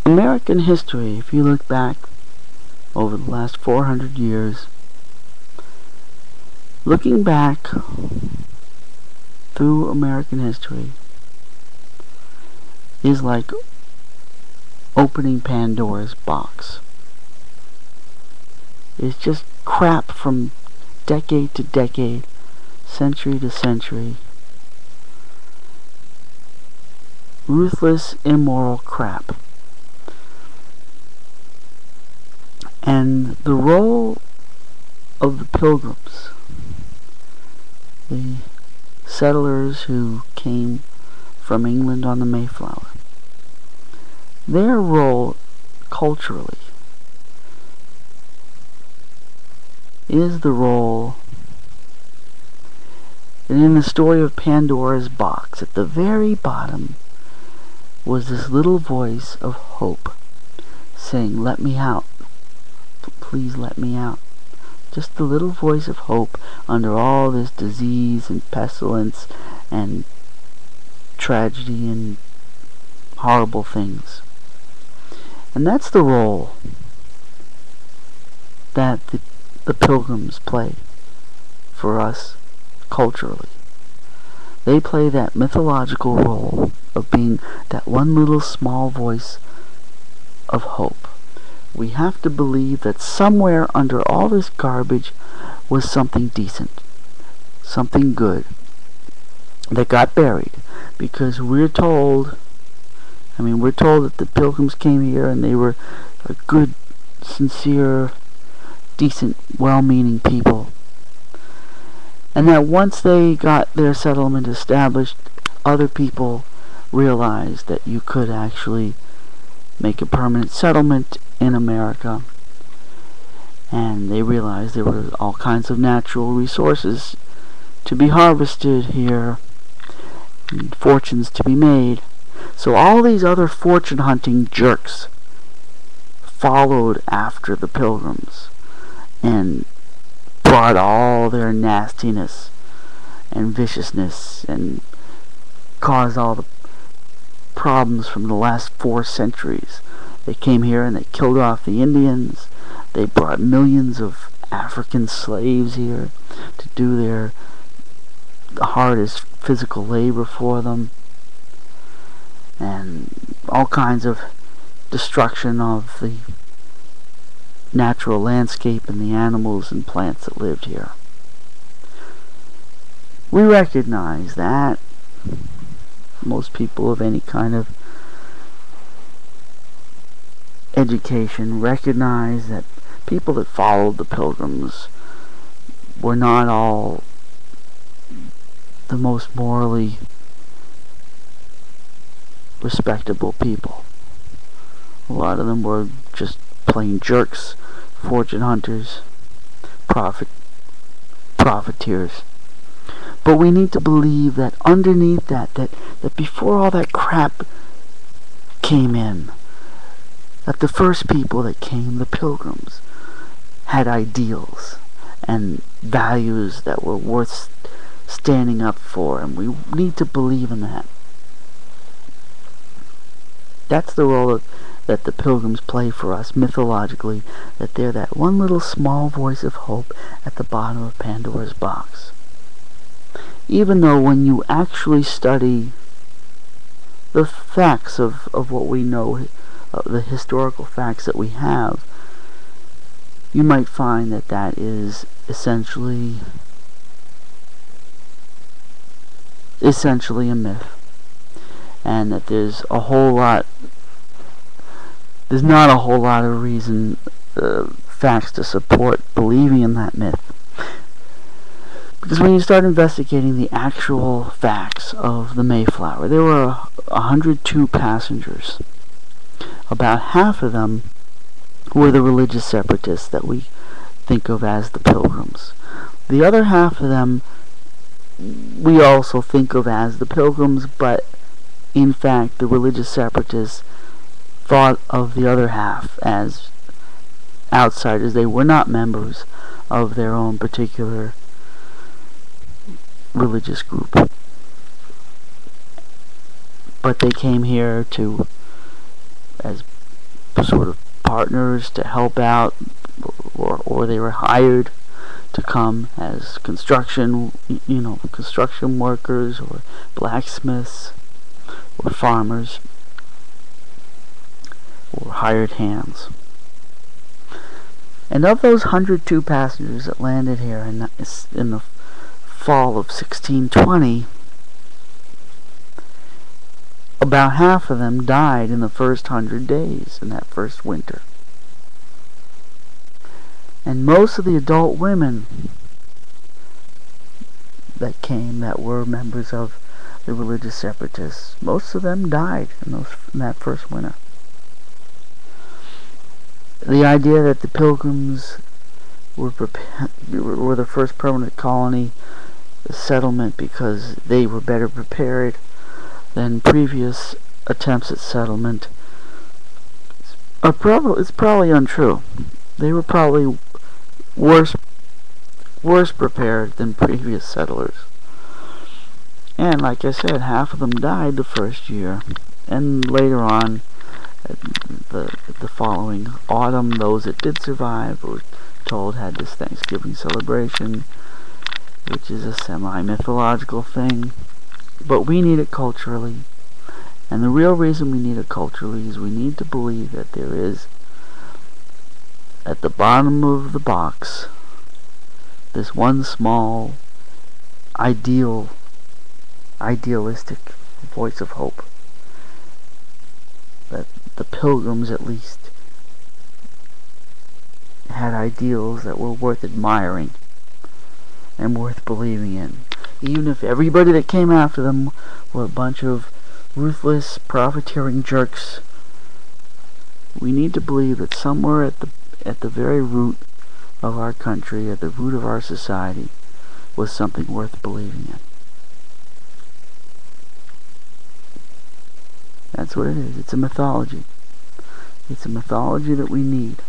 American history, if you look back over the last 400 years, looking back through American history is like opening Pandora's box. It's just crap from decade to decade, century to century. Ruthless, immoral crap. And the role of the Pilgrims, the settlers who came from England on the Mayflower, their role culturally is the role that in the story of Pandora's box, at the very bottom was this little voice of hope saying, "Let me out. Please let me out." Just the little voice of hope under all this disease and pestilence and tragedy and horrible things. And that's the role that the Pilgrims play for us culturally. They play that mythological role of being that one little small voice of hope. We have to believe that somewhere under all this garbage was something decent, something good, that got buried. Because we're told that the Pilgrims came here and they were a good, sincere, decent, well-meaning people. And that once they got their settlement established, other people realized that you could actually make a permanent settlement in America. And they realized there were all kinds of natural resources to be harvested here, and fortunes to be made. So all these other fortune-hunting jerks followed after the Pilgrims and brought all their nastiness and viciousness and caused all the problems from the last 4 centuries. They came here and they killed off the Indians. They brought millions of African slaves here to do their hardest physical labor for them, and all kinds of destruction of the natural landscape and the animals and plants that lived here. We recognize that. Most people of any kind of education recognize that people that followed the Pilgrims were not all the most morally respectable people. A lot of them were just plain jerks, fortune hunters, profiteers. But we need to believe that underneath that before all that crap came in, that the first people that came, the Pilgrims, had ideals and values that were worth standing up for, and we need to believe in that. That's the role that the Pilgrims play for us mythologically, that they're that one little small voice of hope at the bottom of Pandora's box. Even though when you actually study the facts of what we know, the historical facts that we have, you might find that that is essentially a myth, and that there's not a whole lot of reason, facts to support believing in that myth. Because when you start investigating the actual facts of the Mayflower, there were 102 passengers. About half of them were the religious separatists that we think of as the Pilgrims. The other half of them we also think of as the Pilgrims, but in fact the religious separatists thought of the other half as outsiders. They were not members of their own particular religious group, but they came here to, as sort of partners to help out, or they were hired to come as construction workers, or blacksmiths, or farmers, or hired hands. And of those 102 passengers that landed here in the fall of 1620, about half of them died in the first 100 days in that first winter. And most of the adult women that came, that were members of the religious separatists, most of them died in that first winter. The idea that the Pilgrims were the first permanent colony settlement because they were better prepared than previous attempts at settlement it's probably untrue. They were probably worse prepared than previous settlers. And like I said, half of them died the first year, and later on, the following autumn, those that did survive were told had this Thanksgiving celebration, which is a semi-mythological thing, but we need it culturally. And the real reason we need it culturally is we need to believe that there is, at the bottom of the box, this one small, idealistic voice of hope. That the Pilgrims, at least, had ideals that were worth admiring and worth believing in. Even if everybody that came after them were a bunch of ruthless, profiteering jerks, we need to believe that somewhere at the very root of our country, at the root of our society, was something worth believing in. That's what it is. It's a mythology. It's a mythology that we need.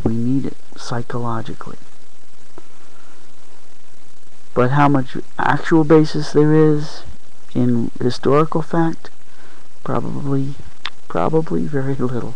We need it psychologically. But how much actual basis there is in historical fact? Probably very little.